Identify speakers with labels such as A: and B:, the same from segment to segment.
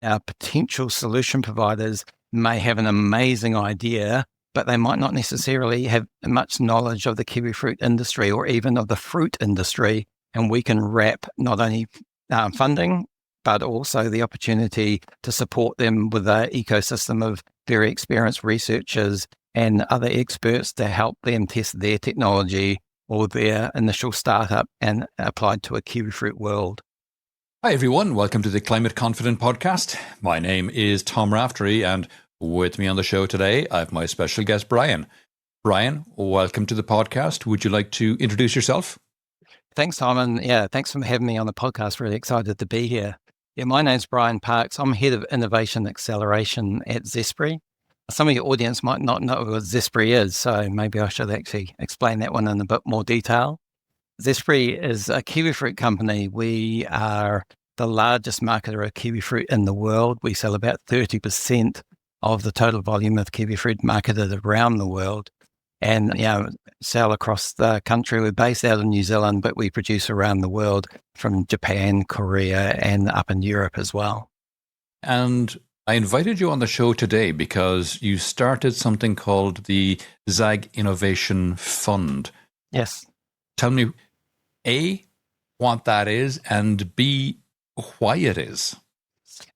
A: our potential solution providers may have an amazing idea, but they might not necessarily have much knowledge of the kiwifruit industry or even of the fruit industry. And we can wrap not only funding, but also the opportunity to support them with an ecosystem of very experienced researchers and other experts to help them test their technology or their initial startup and applied to a kiwifruit world.
B: Hi, everyone. Welcome to the Climate Confident Podcast. My name is Tom Raftery, and with me on the show today, I have my special guest, Bryan. Bryan, welcome to the podcast. Would you like to introduce yourself?
A: Thanks, Tom. And yeah, thanks for having me on the podcast. Really excited to be here. Yeah, my name's Bryan Parkes. I'm Head of Innovation Acceleration at Zespri. Some of your audience might not know what Zespri is, so maybe I should actually explain that one in a bit more detail. Zespri is a kiwifruit company. We are the largest marketer of kiwifruit in the world. We sell about 30% of the total volume of kiwifruit marketed around the world and sell across the country. We're based out of New Zealand, but we produce around the world from Japan, Korea, and up in Europe as well.
B: And I invited you on the show today because you started something called the ZAG Innovation Fund.
A: Yes.
B: Tell me, A, what that is, and B, why it is.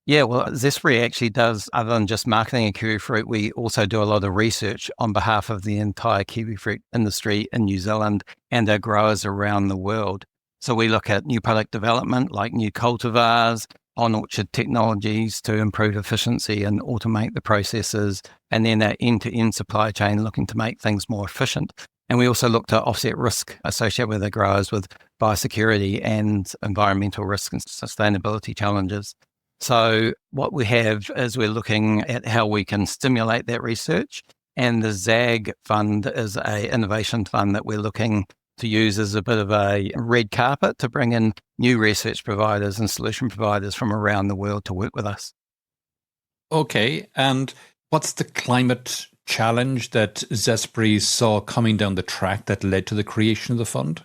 A: Yeah, well, Zespri actually does, other than just marketing a kiwifruit, we also do a lot of research on behalf of the entire kiwifruit industry in New Zealand and our growers around the world. So we look at new product development, like new cultivars, on-orchard technologies to improve efficiency and automate the processes, and then our end-to-end supply chain looking to make things more efficient. And we also look to offset risk associated with the growers with biosecurity and environmental risk and sustainability challenges. So what we have is we're looking at how we can stimulate that research. And the ZAG Fund is an innovation fund that we're looking to use as a bit of a red carpet to bring in new research providers and solution providers from around the world to work with us.
B: Okay. And what's the climate challenge that Zespri saw coming down the track that led to the creation of the fund?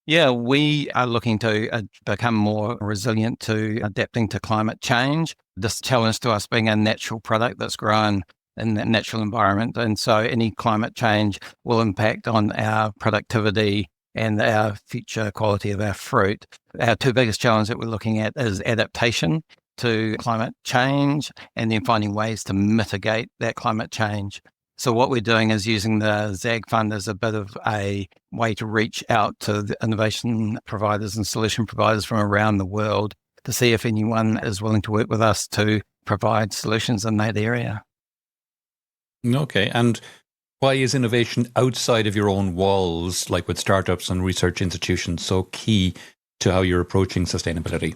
A: Yeah, we are looking to become more resilient to adapting to climate change. This challenge to us being a natural product that's grown in that natural environment. And so any climate change will impact on our productivity and our future quality of our fruit. Our two biggest challenges that we're looking at is adaptation to climate change and then finding ways to mitigate that climate change. So what we're doing is using the ZAG Fund as a bit of a way to reach out to the innovation providers and solution providers from around the world to see if anyone is willing to work with us to provide solutions in that area.
B: Okay. And why is innovation outside of your own walls, like with startups and research institutions, so key to how you're approaching sustainability?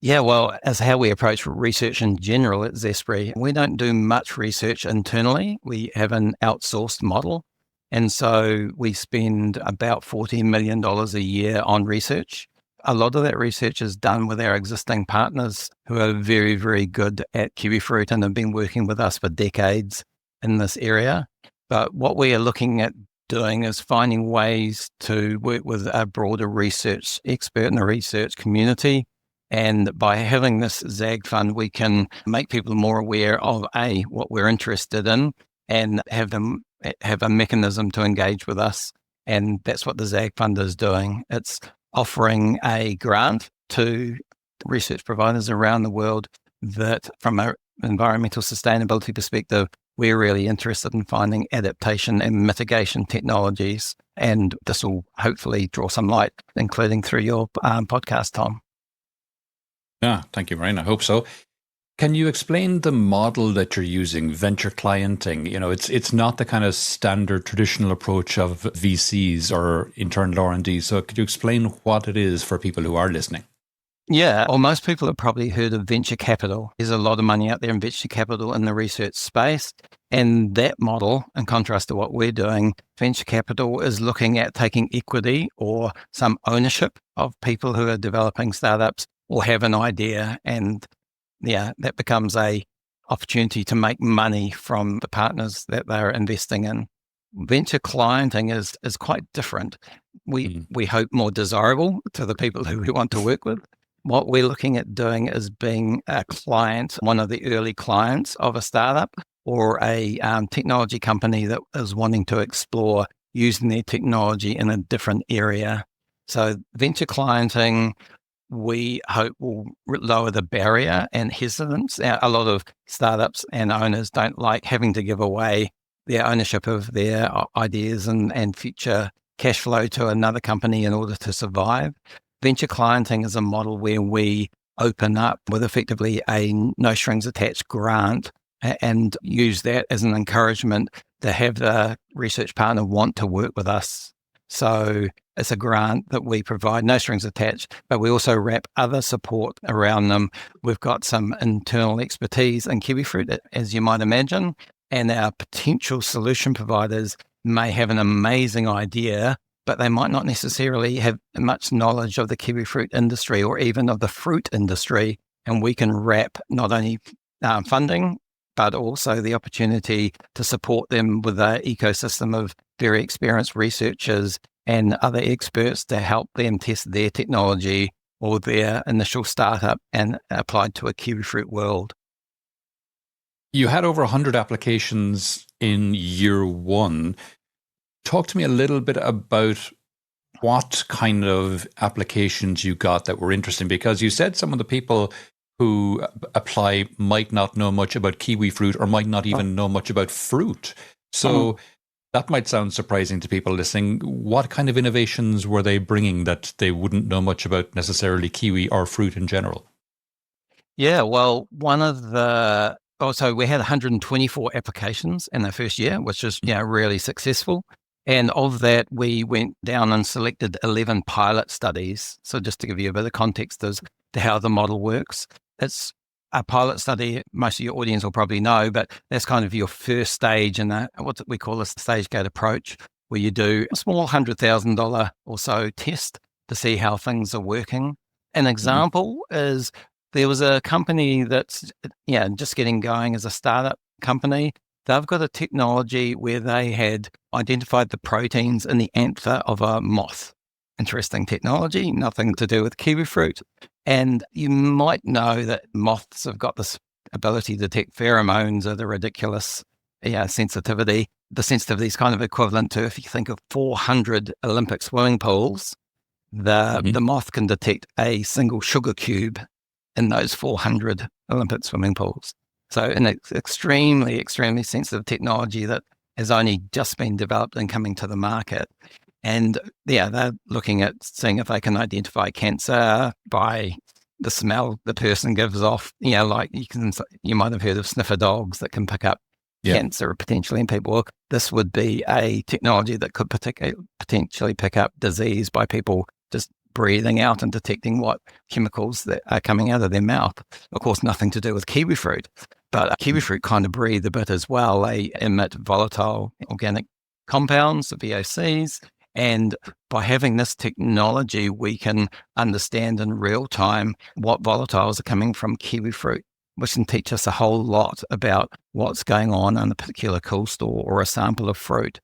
A: Yeah, well, as how we approach research in general at Zespri, we don't do much research internally. We have an outsourced model. And so we spend about $40 million a year on research. A lot of that research is done with our existing partners who are very, very good at kiwifruit and have been working with us for decades in this area. But what we are looking at doing is finding ways to work with a broader research expert in the research community. And by having this ZAG Fund, we can make people more aware of what we're interested in and have them have a mechanism to engage with us. And that's what the ZAG Fund is doing. It's offering a grant to research providers around the world that from an environmental sustainability perspective, we're really interested in finding adaptation and mitigation technologies. And this will hopefully draw some light, including through your podcast, Tom.
B: Yeah, thank you, Bryan. I hope so. Can you explain the model that you're using, venture clienting? You know, it's not the kind of standard traditional approach of VCs or internal R&D. So could you explain what it is for people who are listening?
A: Yeah, well, most people have probably heard of venture capital. There's a lot of money out there in venture capital in the research space. And that model, in contrast to what we're doing, venture capital is looking at taking equity or some ownership of people who are developing startups or have an idea. And that becomes a opportunity to make money from the partners that they're investing in. Venture clienting is quite different. We hope more desirable to the people who we want to work with. What we're looking at doing is being a client, one of the early clients of a startup or a technology company that is wanting to explore using their technology in a different area. So venture clienting, we hope will lower the barrier and hesitance. A lot of startups and owners don't like having to give away their ownership of their ideas and future cash flow to another company in order to survive. Venture clienting is a model where we open up with effectively a no strings attached grant and use that as an encouragement to have the research partner want to work with us. So it's a grant that we provide, no strings attached, but we also wrap other support around them. We've got some internal expertise in kiwifruit, as you might imagine, and our potential solution providers may have an amazing idea, but they might not necessarily have much knowledge of the kiwifruit industry or even of the fruit industry. And we can wrap not only funding, but also the opportunity to support them with an ecosystem of very experienced researchers and other experts to help them test their technology or their initial startup and apply to a kiwifruit world.
B: You had over 100 applications in year one. Talk to me a little bit about what kind of applications you got that were interesting, because you said some of the people who apply might not know much about kiwi fruit or might not even know much about fruit. So that might sound surprising to people listening. What kind of innovations were they bringing that they wouldn't know much about necessarily kiwi or fruit in general?
A: Yeah, well, so we had 124 applications in the first year, which is really successful. And of that, we went down and selected 11 pilot studies. So just to give you a bit of context as to how the model works, it's a pilot study. Most of your audience will probably know, but that's kind of your first stage in what we call a stage gate approach, where you do a small $100,000 or so test to see how things are working. An example is there was a company that's just getting going as a startup company. They've got a technology where they had identified the proteins in the anther of a moth. Interesting technology, nothing to do with kiwifruit. And you might know that moths have got this ability to detect pheromones at a ridiculous sensitivity. The sensitivity is kind of equivalent to, if you think of 400 Olympic swimming pools, the moth can detect a single sugar cube in those 400 Olympic swimming pools. So an extremely, extremely sensitive technology that has only just been developed and coming to the market. And they're looking at seeing if they can identify cancer by the smell the person gives off. Like you might have heard of sniffer dogs that can pick up cancer potentially in people. Well, this would be a technology that could potentially pick up disease by people just breathing out and detecting what chemicals that are coming out of their mouth. Of course, nothing to do with kiwifruit, but kiwifruit kind of breathe a bit as well. They emit volatile organic compounds, the VOCs, and by having this technology, we can understand in real time what volatiles are coming from kiwifruit, which can teach us a whole lot about what's going on in a particular cool store or a sample of fruit.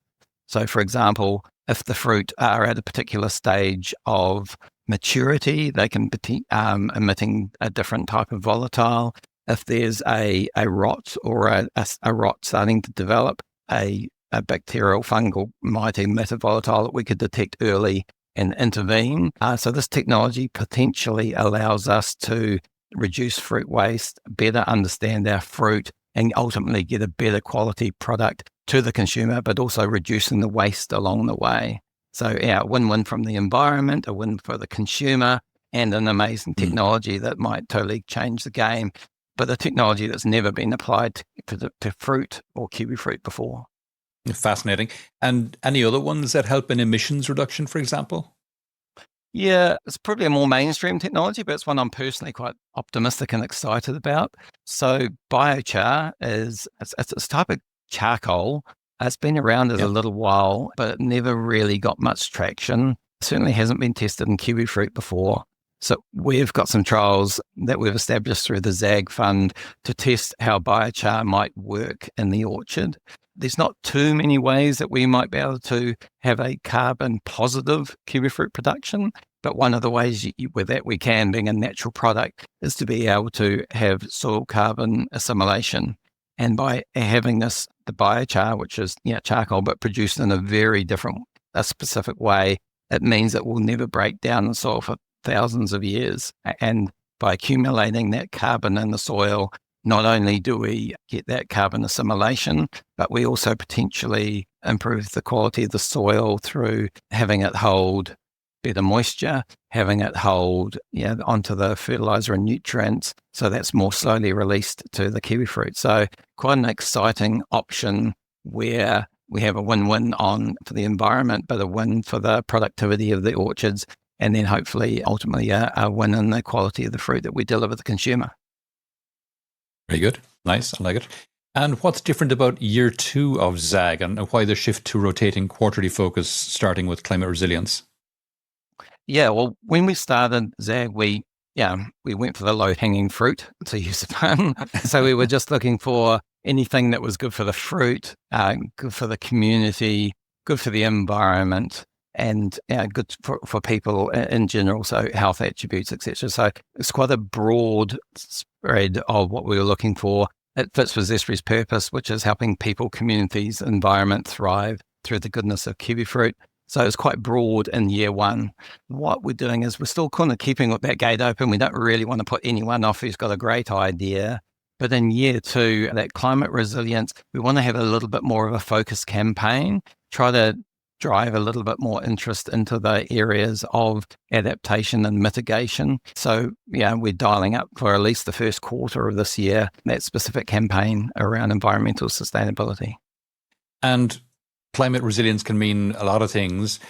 A: So, for example, if the fruit are at a particular stage of maturity, they can be emitting a different type of volatile. If there's a rot or a rot starting to develop, a bacterial fungal might emit a volatile that we could detect early and intervene. So this technology potentially allows us to reduce fruit waste, better understand our fruit, and ultimately get a better quality product to the consumer, but also reducing the waste along the way. So win-win from the environment, a win for the consumer, and an amazing technology that might totally change the game, but a technology that's never been applied to fruit or kiwi fruit before.
B: Fascinating. And any other ones that help in emissions reduction, for example?
A: Yeah, it's probably a more mainstream technology, but it's one I'm personally quite optimistic and excited about. So biochar it's a type of charcoal. It's been around as a little while, but it never really got much traction. Certainly hasn't been tested in kiwi fruit before. So we've got some trials that we've established through the ZAG Fund to test how biochar might work in the orchard. There's not too many ways that we might be able to have a carbon positive kiwi fruit production, But one of the ways with that we can, being a natural product, is to be able to have soil carbon assimilation. And by having the biochar, which is charcoal, but produced in a very a specific way, it means it will never break down the soil for thousands of years. And by accumulating that carbon in the soil, not only do we get that carbon assimilation, but we also potentially improve the quality of the soil through having it hold better moisture, having it hold onto the fertilizer and nutrients. So that's more slowly released to the kiwifruit. So quite an exciting option where we have a win-win for the environment, but a win for the productivity of the orchards, and then hopefully ultimately a win in the quality of the fruit that we deliver the consumer.
B: Very good. Nice. I like it. And what's different about year 2 of ZAG, and why the shift to rotating quarterly focus starting with climate resilience?
A: Yeah, well, when we started ZAG, we went for the low-hanging fruit, to use the pun. So we were just looking for anything that was good for the fruit, good for the community, good for the environment, and good for people in general, so health attributes, etc. So it's quite a broad spread of what we were looking for. It fits with Zespri's purpose, which is helping people, communities, environment thrive through the goodness of kiwifruit. So it's quite broad in year 1. What we're doing is we're still kind of keeping that gate open. We don't really want to put anyone off who's got a great idea. But in year 2, that climate resilience, we want to have a little bit more of a focused campaign, try to drive a little bit more interest into the areas of adaptation and mitigation. So, we're dialing up for at least the first quarter of this year, that specific campaign around environmental sustainability.
B: And climate resilience can mean a lot of things.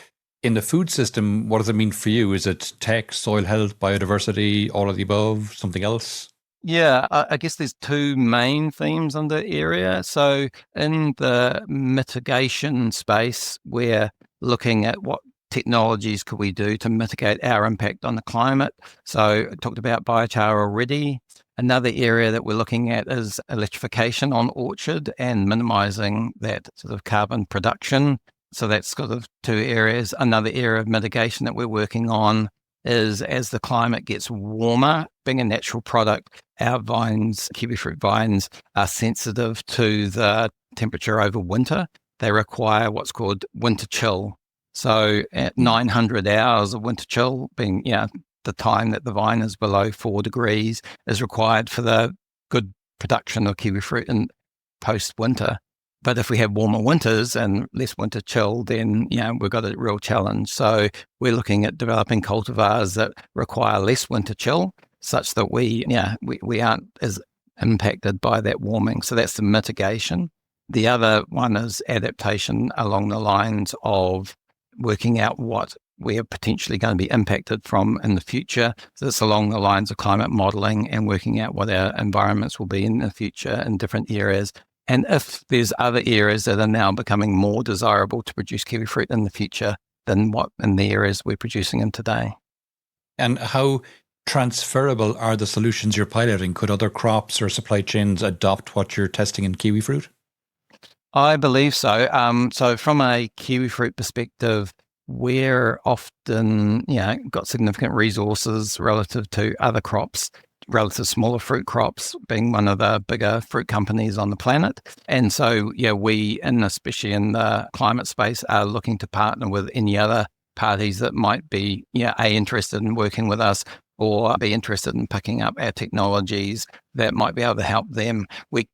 B: In the food system, what does it mean for you? Is it tech, soil health, biodiversity, all of the above, something else?
A: Yeah, I guess there's 2 main themes in the area. So in the mitigation space, we're looking at what technologies could we do to mitigate our impact on the climate. So I talked about biochar already. Another area that we're looking at is electrification on orchard and minimizing that sort of carbon production. So that's sort of 2 areas. Another area of mitigation that we're working on is as the climate gets warmer, being a natural product, our vines, kiwifruit vines, are sensitive to the temperature over winter. They require what's called winter chill. So at 900 hours of winter chill, being the time that the vine is below 4 degrees, is required for the good production of kiwifruit in post-winter. But if we have warmer winters and less winter chill, then we've got a real challenge. So we're looking at developing cultivars that require less winter chill, such that we aren't as impacted by that warming. So that's the mitigation. The other one is adaptation along the lines of working out what we are potentially going to be impacted from in the future. So it's along the lines of climate modeling and working out what our environments will be in the future in different areas. And if there's other areas that are now becoming more desirable to produce kiwifruit in the future than what in the areas we're producing in today.
B: And how transferable are the solutions you're piloting? Could other crops or supply chains adopt what you're testing in kiwifruit?
A: I believe so. So from a kiwifruit perspective, we're often got significant resources relative to other crops, relative smaller fruit crops, being one of the bigger fruit companies on the planet. And so, we, and especially in the climate space, are looking to partner with any other parties that might be, interested in working with us or be interested in picking up our technologies that might be able to help them. We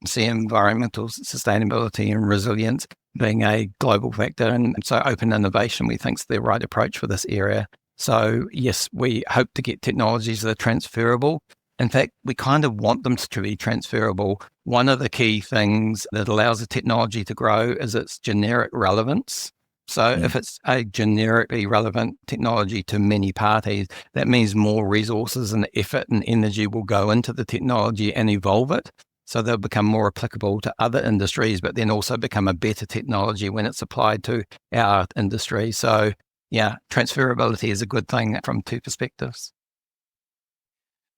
A: see environmental sustainability and resilience being a global factor. And so open innovation, we think, is the right approach for this area. So yes, we hope to get technologies that are transferable. In fact, we kind of want them to be transferable. One of the key things that allows the technology to grow is its generic relevance. So if it's a generically relevant technology to many parties, that means more resources and effort and energy will go into the technology and evolve it. So they'll become more applicable to other industries, but then also become a better technology when it's applied to our industry. So transferability is a good thing from 2 perspectives.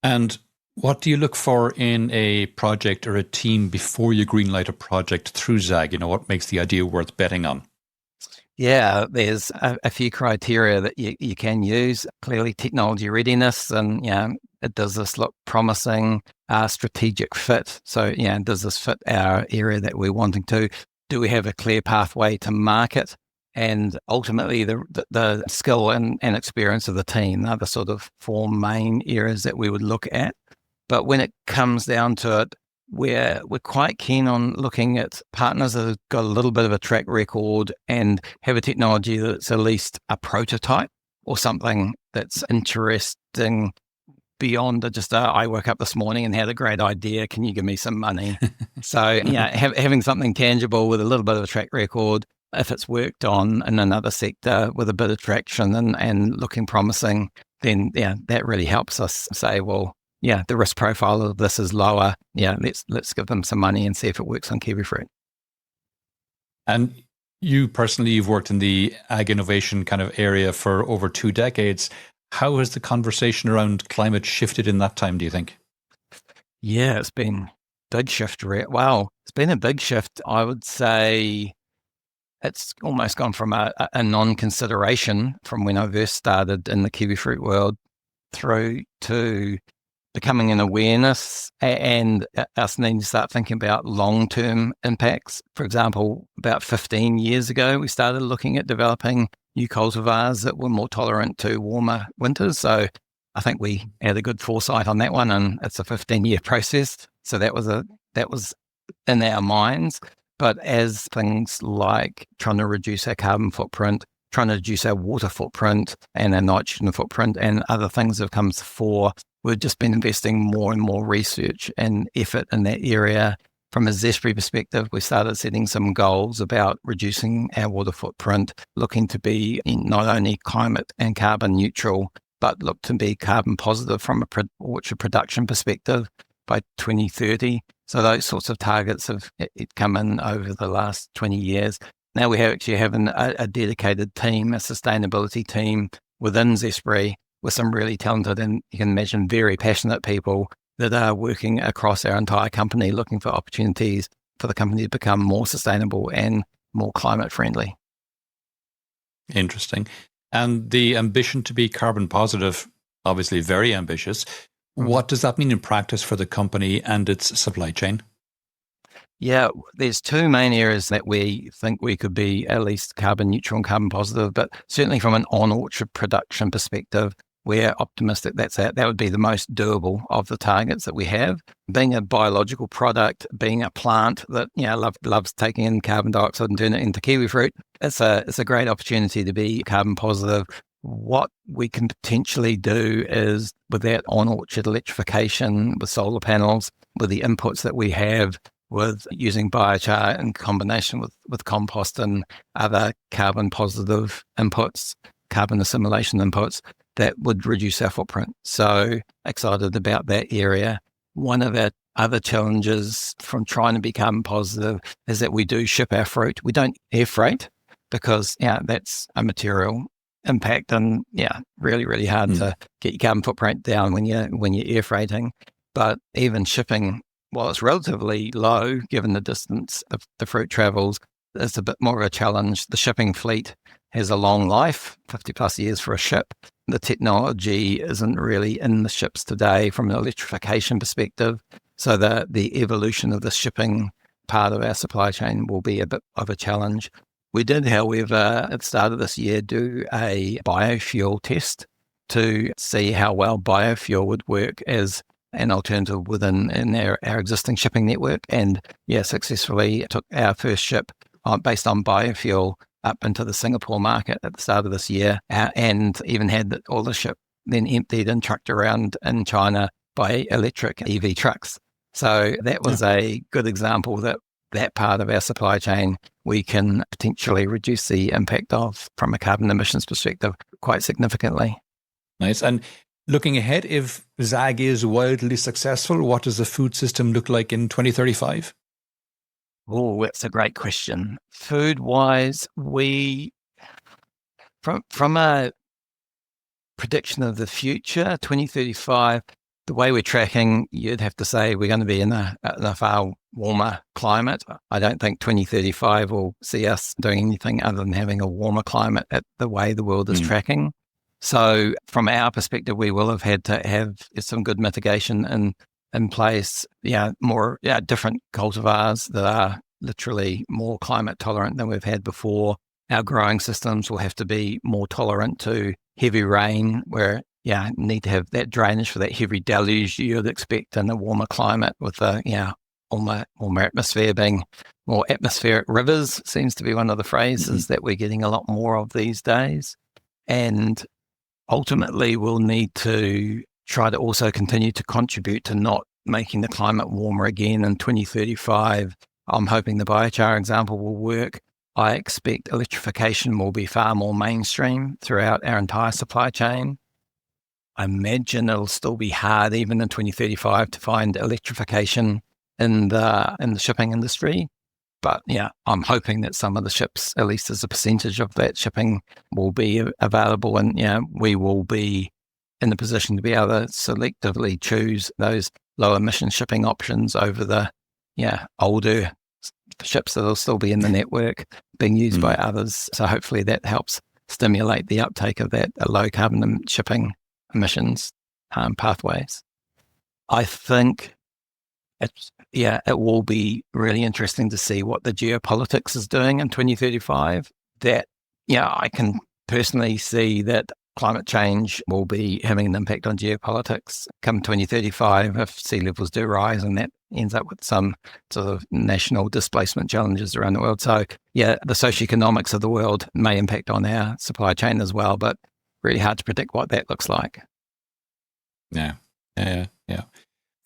B: And what do you look for in a project or a team before you greenlight a project through ZAG? What makes the idea worth betting on?
A: Yeah, there's a few criteria that you can use. Clearly, technology readiness, and does this look promising? Strategic fit. So, does this fit our area that we're wanting to? Do we have a clear pathway to market? And ultimately, the skill and experience of the team are the sort of four main areas that we would look at. But when it comes down to it, we're quite keen on looking at partners that have got a little bit of a track record and have a technology that's at least a prototype or something that's interesting beyond just I woke up this morning and had a great idea. Can you give me some money? So having something tangible with a little bit of a track record, if it's worked on in another sector with a bit of traction and looking promising, then that really helps us say, well, the risk profile of this is lower. Let's give them some money and see if it works on kiwifruit.
B: And you personally, you've worked in the ag innovation kind of area for over 2 decades. How has the conversation around climate shifted in that time, do you think?
A: Yeah, it's been a big shift. Wow, it's been a big shift. I would say it's almost gone from a non-consideration from when I first started in the kiwifruit world through to becoming an awareness and us needing to start thinking about long-term impacts. For example, about 15 years ago, we started looking at developing new cultivars that were more tolerant to warmer winters. So I think we had a good foresight on that one, and it's a 15-year process. So that was in our minds. But as things like trying to reduce our carbon footprint, trying to reduce our water footprint and our nitrogen footprint and other things have come to fore, we've just been investing more and more research and effort in that area. From a Zespri perspective, we started setting some goals about reducing our water footprint, looking to be not only climate and carbon neutral, but look to be carbon positive from a orchard production perspective by 2030. So those sorts of targets have come in over the last 20 years. Now we actually have a dedicated team, a sustainability team within Zespri with some really talented and you can imagine very passionate people that are working across our entire company looking for opportunities for the company to become more sustainable and more climate friendly.
B: Interesting. And the ambition to be carbon positive, obviously very ambitious. What does that mean in practice for the company and its supply chain?
A: Yeah, there's two main areas that we think we could be at least carbon neutral and carbon positive, but certainly from an on-orchard production perspective, we're optimistic that would be the most doable of the targets that we have. Being a biological product, being a plant that loves taking in carbon dioxide and turning it into kiwifruit, it's a great opportunity to be carbon positive. What we can potentially do is with that on-orchard electrification, with solar panels, with the inputs that we have, with using biochar in combination with compost and other carbon positive inputs, carbon assimilation inputs, that would reduce our footprint. So excited about that area. One of our other challenges from trying to be carbon positive is that we do ship our fruit. We don't air freight because that's a material impact and really, really hard to get your carbon footprint down when you're air freighting. But even shipping, while it's relatively low, given the distance the fruit travels, it's a bit more of a challenge. The shipping fleet has a long life, 50 plus years for a ship. The technology isn't really in the ships today from an electrification perspective. So the evolution of the shipping part of our supply chain will be a bit of a challenge. We did, however, at the start of this year, do a biofuel test to see how well biofuel would work as an alternative within our existing shipping network. And successfully took our first ship based on biofuel up into the Singapore market at the start of this year, and even had all the ship then emptied and trucked around in China by electric EV trucks. So that was a good example that part of our supply chain we can potentially reduce the impact of from a carbon emissions perspective quite significantly.
B: Nice. And looking ahead, if ZAG is wildly successful, what does the food system look like in 2035?
A: Oh, that's a great question. Food-wise, from a prediction of the future, 2035, the way we're tracking, you'd have to say we're going to be in a far warmer climate. I don't think 2035 will see us doing anything other than having a warmer climate at the way the world is tracking. So from our perspective, we will have had to have some good mitigation in place, different cultivars that are literally more climate tolerant than we've had before. Our growing systems will have to be more tolerant to heavy rain, where need to have that drainage for that heavy deluge you'd expect in a warmer climate with warmer atmosphere being more atmospheric rivers seems to be one of the phrases that we're getting a lot more of these days. And ultimately, we'll need to try to also continue to contribute to not making the climate warmer again in 2035. I'm hoping the biochar example will work. I expect electrification will be far more mainstream throughout our entire supply chain. I imagine it'll still be hard, even in 2035, to find electrification in the shipping industry. But I'm hoping that some of the ships, at least as a percentage of that shipping, will be available, and we will be in the position to be able to selectively choose those low emission shipping options over the older ships that'll still be in the network being used by others. So hopefully that helps stimulate the uptake of that low carbon shipping emissions pathways. I think it will be really interesting to see what the geopolitics is doing in 2035. That I can personally see that climate change will be having an impact on geopolitics come 2035 if sea levels do rise, and that ends up with some sort of national displacement challenges around the world. So the socioeconomics of the world may impact on our supply chain as well, but really hard to predict what that looks like.
B: Yeah.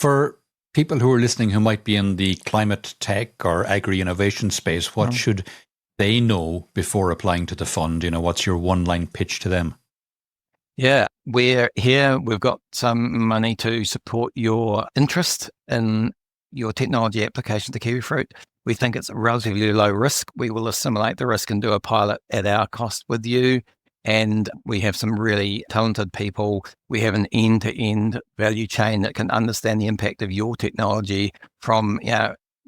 B: For people who are listening who might be in the climate tech or agri-innovation space, what should they know before applying to the fund? What's your one-line pitch to them?
A: Yeah, we're here. We've got some money to support your interest in your technology application to kiwifruit. We think it's relatively low risk. We will assimilate the risk and do a pilot at our cost with you. And we have some really talented people. We have an end-to-end value chain that can understand the impact of your technology from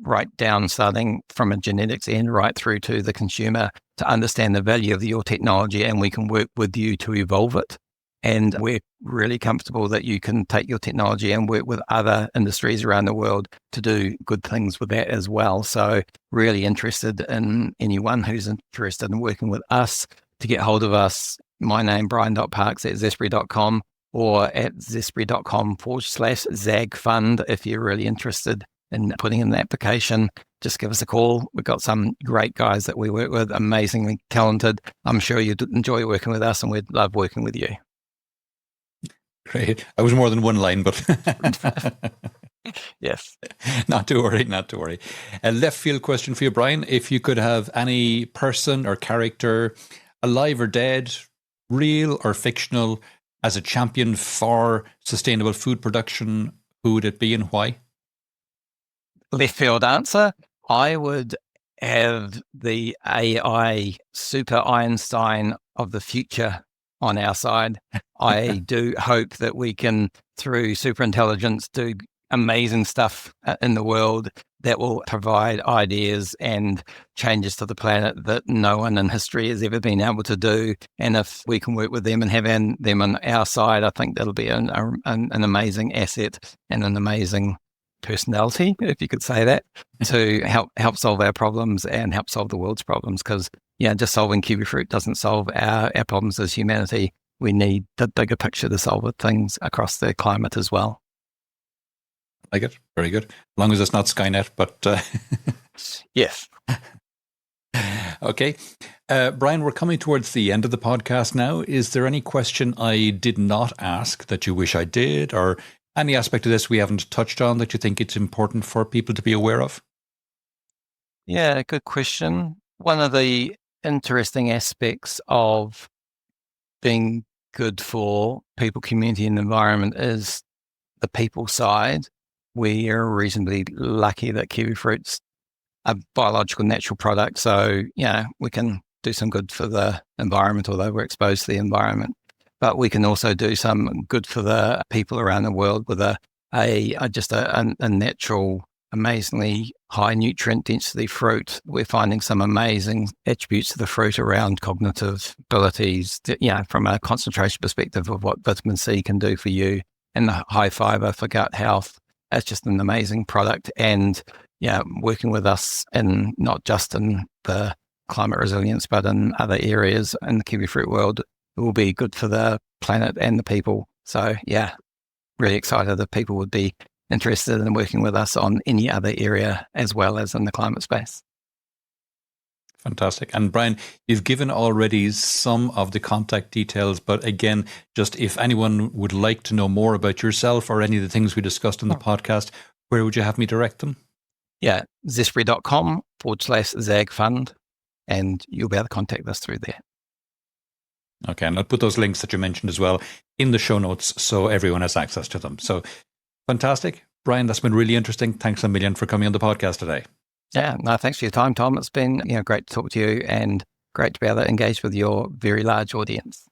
A: right down, starting from a genetics end right through to the consumer, to understand the value of your technology, and we can work with you to evolve it. And we're really comfortable that you can take your technology and work with other industries around the world to do good things with that as well. So really interested in anyone who's interested in working with us. To get hold of us, my name, Bryan.Parkes at Zespri.com, or at Zespri.com/ZAG Fund. If you're really interested in putting in an application, just give us a call. We've got some great guys that we work with, amazingly talented. I'm sure you'd enjoy working with us, and we'd love working with you.
B: Great. I was more than one line, but
A: yes.
B: Not to worry. A left field question for you, Bryan. If you could have any person or character, alive or dead, real or fictional, as a champion for sustainable food production, who would it be and why?
A: Left field answer. I would have the AI super Einstein of the future on our side. I do hope that we can, through super intelligence, do amazing stuff in the world that will provide ideas and changes to the planet that no one in history has ever been able to do. And if we can work with them and have them on our side, I think that'll be an amazing asset and an amazing personality, if you could say that, to help solve our problems and help solve the world's problems. Because just solving kiwifruit doesn't solve our problems as humanity. We need the bigger picture to solve things across the climate as well.
B: Like it. Very good. As long as it's not Skynet, but
A: yes.
B: Okay. Bryan, we're coming towards the end of the podcast now. Is there any question I did not ask that you wish I did, or any aspect of this we haven't touched on that you think it's important for people to be aware of?
A: Yeah, good question. One of the interesting aspects of being good for people, community, and environment is the people side. We are reasonably lucky that kiwifruit's a biological natural product. So, we can do some good for the environment, although we're exposed to the environment. but we can also do some good for the people around the world with a natural, amazingly high nutrient density fruit. We're finding some amazing attributes of the fruit around cognitive abilities, from a concentration perspective of what vitamin C can do for you, and the high fiber for gut health. It's just an amazing product. And working with us, and not just in the climate resilience, but in other areas in the kiwifruit world, it will be good for the planet and the people. So really excited that people would be interested in working with us on any other area as well as in the climate space.
B: Fantastic. And Bryan, you've given already some of the contact details, but again, just if anyone would like to know more about yourself or any of the things we discussed in the podcast, where would you have me direct them?
A: Zespri.com/ZAG Fund, and you'll be able to contact us through there.
B: Okay, and I'll put those links that you mentioned as well in the show notes so everyone has access to them. So fantastic. Bryan, that's been really interesting. Thanks a million for coming on the podcast today.
A: Thanks for your time, Tom. It's been great to talk to you, and great to be able to engage with your very large audience.